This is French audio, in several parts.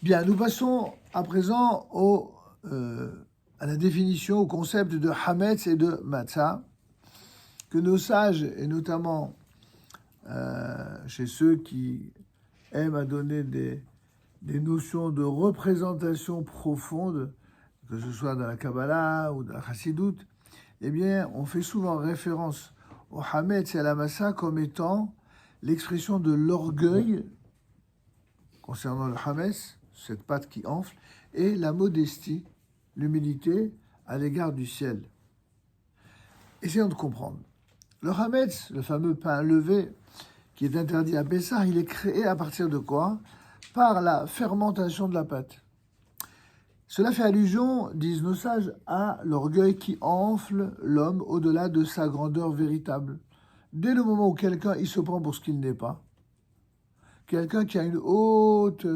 Bien, nous passons à présent à la définition, au concept de Hametz et de Matzah, que nos sages, et notamment chez ceux qui aiment à donner des notions de représentation profonde, que ce soit dans la Kabbalah ou dans la Chassidoute, eh bien, on fait souvent référence au Hametz et à la Matzah comme étant l'expression de l'orgueil concernant le Hametz, cette pâte qui enfle, et la modestie, l'humilité à l'égard du ciel. Essayons de comprendre. Le Hametz, le fameux pain levé qui est interdit à Pessah, il est créé à partir de quoi? Par la fermentation de la pâte. Cela fait allusion, disent nos sages, à l'orgueil qui enfle l'homme au-delà de sa grandeur véritable. Dès le moment où quelqu'un il se prend pour ce qu'il n'est pas, quelqu'un qui a une haute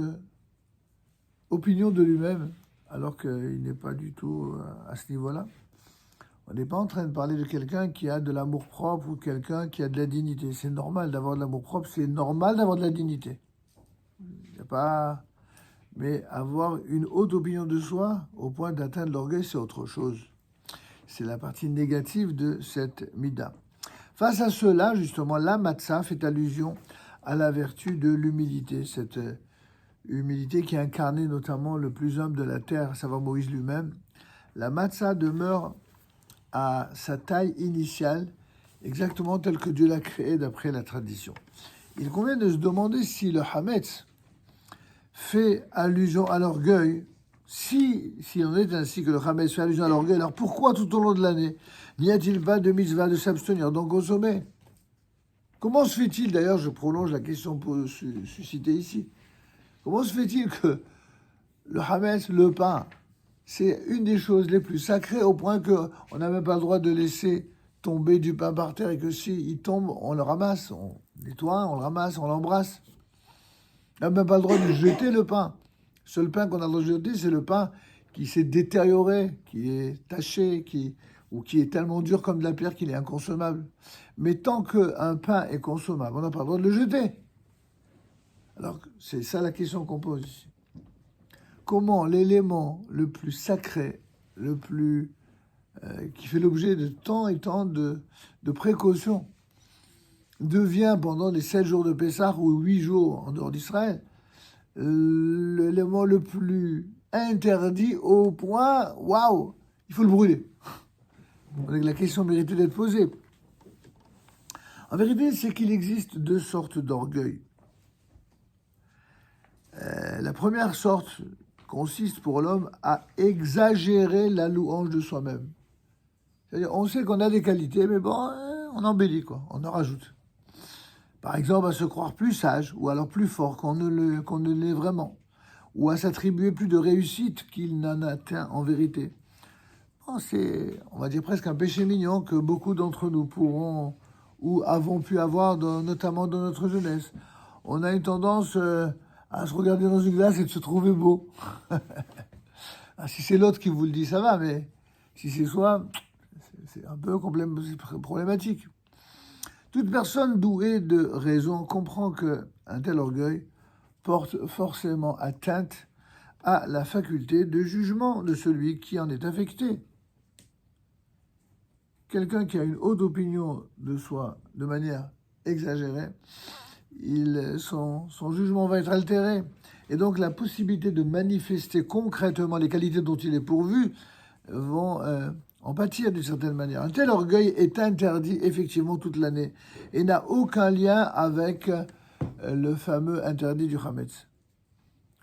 opinion de lui-même, alors qu'il n'est pas du tout à ce niveau-là, on n'est pas en train de parler de quelqu'un qui a de l'amour-propre ou quelqu'un qui a de la dignité. C'est normal d'avoir de l'amour-propre, c'est normal d'avoir de la dignité. Il n'y a pas... Mais avoir une haute opinion de soi au point d'atteindre l'orgueil, c'est autre chose. C'est la partie négative de cette mida. Face à cela, justement, la matzah fait allusion à la vertu de l'humilité, cette humilité qui a incarné notamment le plus humble de la terre, à savoir Moïse lui-même. La matzah demeure à sa taille initiale, exactement telle que Dieu l'a créée d'après la tradition. Il convient de se demander si le Hametz fait allusion à l'orgueil. Si on est ainsi que le Hametz fait allusion à l'orgueil, alors pourquoi tout au long de l'année n'y a-t-il pas de mitzvah de s'abstenir, d'en consommer? Comment se fait-il, d'ailleurs, je prolonge la question suscitée ici, comment se fait-il que le Hametz, le pain, c'est une des choses les plus sacrées au point qu'on n'a même pas le droit de laisser tomber du pain par terre et que s'il tombe, on le ramasse, on nettoie, on le ramasse, on l'embrasse. On n'a même pas le droit de jeter le pain. Le seul pain qu'on a le droit de jeter, c'est le pain qui s'est détérioré, qui est taché, ou qui est tellement dur comme de la pierre qu'il est inconsommable. Mais tant qu'un pain est consommable, on n'a pas le droit de le jeter. Alors, c'est ça la question qu'on pose ici. Comment l'élément le plus sacré, le plus qui fait l'objet de tant et tant de précautions, devient pendant les 7 jours de Pessah ou 8 jours en dehors d'Israël, l'élément le plus interdit au point, waouh, il faut le brûler. La question méritait d'être posée. En vérité, c'est qu'il existe deux sortes d'orgueil. La première sorte consiste pour l'homme à exagérer la louange de soi-même. C'est-à-dire, on sait qu'on a des qualités, mais bon, on embellit, quoi, on en rajoute. Par exemple, à se croire plus sage, ou alors plus fort qu'on ne l'est vraiment, ou à s'attribuer plus de réussite qu'il n'en atteint en vérité. Bon, c'est, on va dire, presque un péché mignon que beaucoup d'entre nous pourront ou avons pu avoir, notamment dans notre jeunesse. On a une tendance à se regarder dans une glace et de se trouver beau. Si c'est l'autre qui vous le dit, ça va, mais si c'est soi, c'est un peu problématique. Toute personne douée de raison comprend qu'un tel orgueil porte forcément atteinte à la faculté de jugement de celui qui en est affecté. Quelqu'un qui a une haute opinion de soi de manière exagérée, son jugement va être altéré. Et donc la possibilité de manifester concrètement les qualités dont il est pourvu vont en pâtir d'une certaine manière. Un tel orgueil est interdit effectivement toute l'année et n'a aucun lien avec le fameux interdit du Hametz.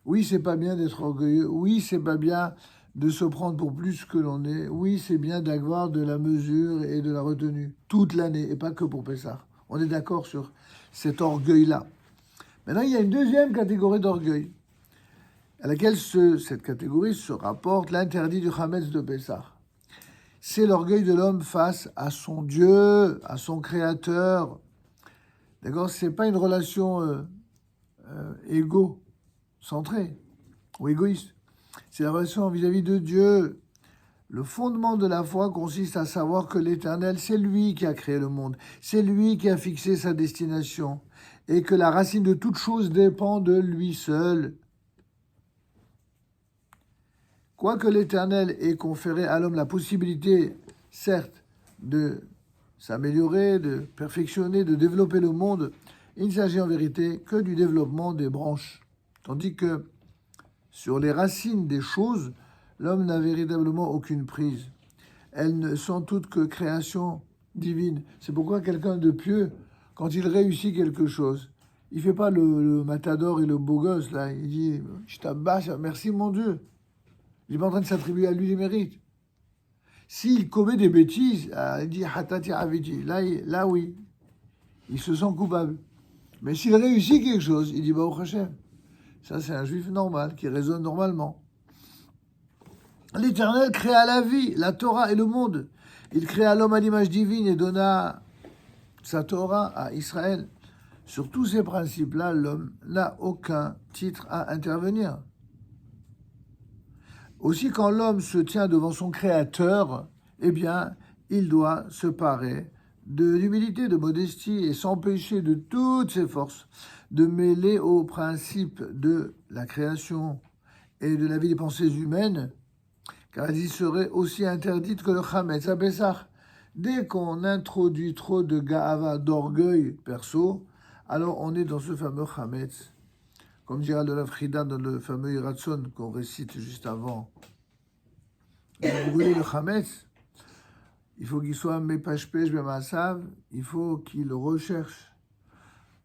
Oui, c'est pas bien d'être orgueilleux. Oui, c'est pas bien de se prendre pour plus que l'on est. Oui, c'est bien d'avoir de la mesure et de la retenue toute l'année et pas que pour Pessah. On est d'accord sur cet orgueil-là. Maintenant, il y a une deuxième catégorie d'orgueil à laquelle cette catégorie se rapporte l'interdit du Hametz de Pessah. C'est l'orgueil de l'homme face à son Dieu, à son Créateur. D'accord, c'est pas une relation égocentrée ou égoïste. C'est la relation vis-à-vis de Dieu. Le fondement de la foi consiste à savoir que l'Éternel, c'est lui qui a créé le monde, c'est lui qui a fixé sa destination, et que la racine de toute chose dépend de lui seul. Quoique l'Éternel ait conféré à l'homme la possibilité, certes, de s'améliorer, de perfectionner, de développer le monde, il ne s'agit en vérité que du développement des branches. Tandis que sur les racines des choses, l'homme n'a véritablement aucune prise. Elles ne sont toutes que créations divines. C'est pourquoi quelqu'un de pieux, quand il réussit quelque chose, il ne fait pas le matador et le beau gosse, là. Il dit « Je t'abasse, merci mon Dieu ». Il n'est pas en train de s'attribuer à lui les mérites. S'il commet des bêtises, il dit « Hatati aviti ». Là, oui, il se sent coupable. Mais s'il réussit quelque chose, il dit « Baruch Hashem ». Ça, c'est un juif normal, qui raisonne normalement. L'Éternel créa la vie, la Torah et le monde. Il créa l'homme à l'image divine et donna sa Torah à Israël. Sur tous ces principes-là, l'homme n'a aucun titre à intervenir. Aussi, quand l'homme se tient devant son Créateur, eh bien, il doit se parer de l'humilité, de modestie et s'empêcher de toutes ses forces de mêler aux principes de la création et de la vie des pensées humaines, car elles y seraient aussi interdites que le Chametz à Pessah. Dès qu'on introduit trop de ga'ava, d'orgueil perso, alors on est dans ce fameux Chametz. Comme dira de la Frida dans le fameux Iratzon qu'on récite juste avant. Vous voulez le Chametz, il faut qu'il soit mepashpesh b'masav, il faut qu'il recherche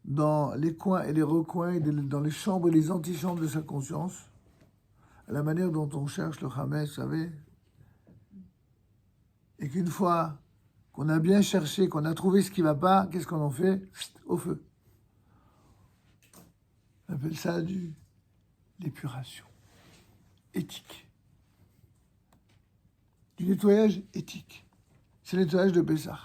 dans les coins et les recoins, dans les chambres et les antichambres de sa conscience, à la manière dont on cherche le Chametz, vous savez, et qu'une fois qu'on a bien cherché, qu'on a trouvé ce qui ne va pas, qu'est-ce qu'on en fait? Au feu. On appelle ça l'épuration éthique. Du nettoyage éthique. C'est le nettoyage de Pessah.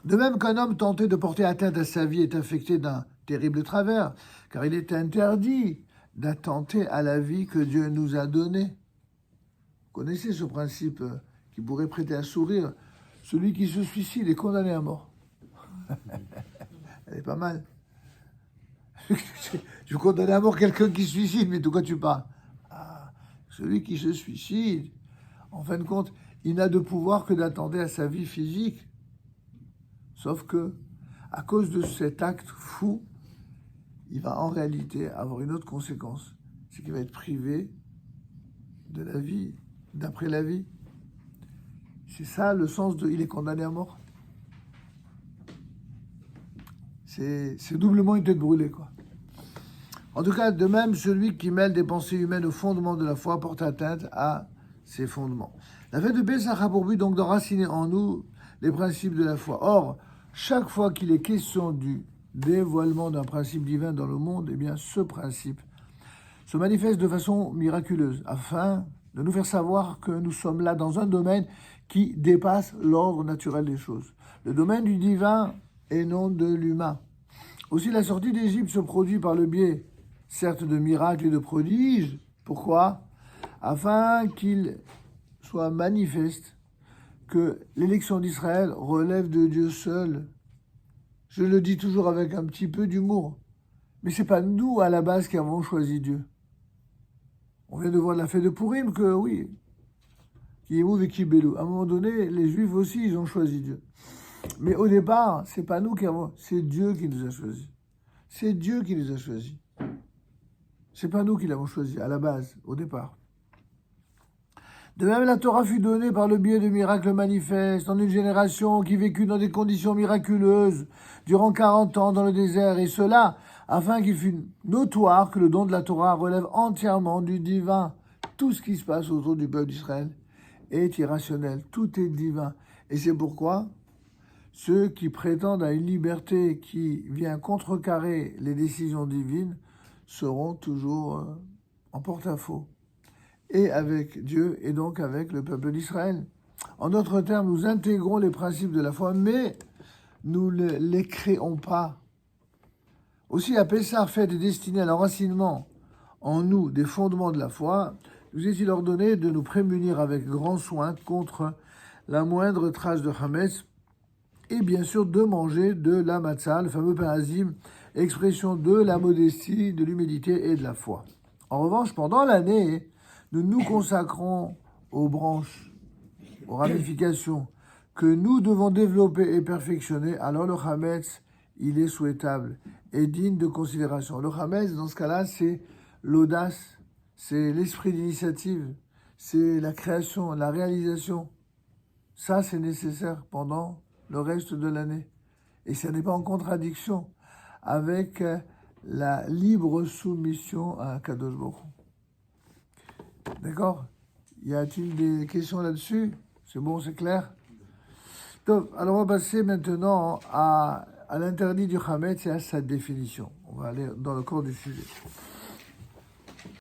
De même qu'un homme tenté de porter atteinte à sa vie est affecté d'un terrible travers, car il est interdit d'attenter à la vie que Dieu nous a donnée. Vous connaissez ce principe qui pourrait prêter à sourire? Celui qui se suicide est condamné à mort. Elle est pas mal. Je condamne à mort quelqu'un qui se suicide, mais de quoi tu parles? Celui qui se suicide, en fin de compte, il n'a de pouvoir que d'attenter à sa vie physique. Sauf que, à cause de cet acte fou, il va en réalité avoir une autre conséquence. C'est qu'il va être privé de la vie, d'après la vie. C'est ça le sens de « il est condamné à mort ». C'est doublement une tête brûlée, quoi. En tout cas, de même, celui qui mêle des pensées humaines au fondement de la foi porte atteinte à ses fondements. La fête de Pessah a pour but donc d'enraciner en nous les principes de la foi. Or, chaque fois qu'il est question du dévoilement d'un principe divin dans le monde, eh bien, ce principe se manifeste de façon miraculeuse, afin de nous faire savoir que nous sommes là dans un domaine qui dépasse l'ordre naturel des choses. Le domaine du divin et non de l'humain. Aussi, la sortie d'Égypte se produit par le biais, certes, de miracles et de prodiges. Pourquoi? Afin qu'il soit manifeste que l'élection d'Israël relève de Dieu seul. Je le dis toujours avec un petit peu d'humour, mais c'est pas nous à la base qui avons choisi Dieu. On vient de voir la fête de Pourim que oui, qui est mauvais qui belou. À un moment donné, les Juifs aussi, ils ont choisi Dieu. Mais au départ, c'est pas nous qui avons, c'est Dieu qui nous a choisis. C'est Dieu qui nous a choisis. C'est pas nous qui l'avons choisi à la base, au départ. De même, la Torah fut donnée par le biais de miracles manifestes en une génération qui vécut dans des conditions miraculeuses durant 40 ans dans le désert, et cela afin qu'il fût notoire que le don de la Torah relève entièrement du divin. Tout ce qui se passe autour du peuple d'Israël est irrationnel, tout est divin. Et c'est pourquoi ceux qui prétendent à une liberté qui vient contrecarrer les décisions divines seront toujours en porte-à-faux. Et avec Dieu et donc avec le peuple d'Israël. En d'autres termes, nous intégrons les principes de la foi, mais nous ne les créons pas. Aussi, la Pessah, fête destinée à l'enracinement en nous des fondements de la foi, nous est-il ordonné de nous prémunir avec grand soin contre la moindre trace de Hametz et bien sûr de manger de la matzah, le fameux pain azim, expression de la modestie, de l'humilité et de la foi. En revanche, pendant l'année, nous nous consacrons aux branches, aux ramifications que nous devons développer et perfectionner, alors le Hametz, il est souhaitable et digne de considération. Le Hametz, dans ce cas-là, c'est l'audace, c'est l'esprit d'initiative, c'est la création, la réalisation. Ça, c'est nécessaire pendant le reste de l'année. Et ça n'est pas en contradiction avec la libre soumission à Kadosh Baruch Hu. D'accord? Y a-t-il des questions là-dessus? C'est bon, c'est clair? Donc, alors on va passer maintenant à l'interdit du Hametz et à sa définition. On va aller dans le corps du sujet.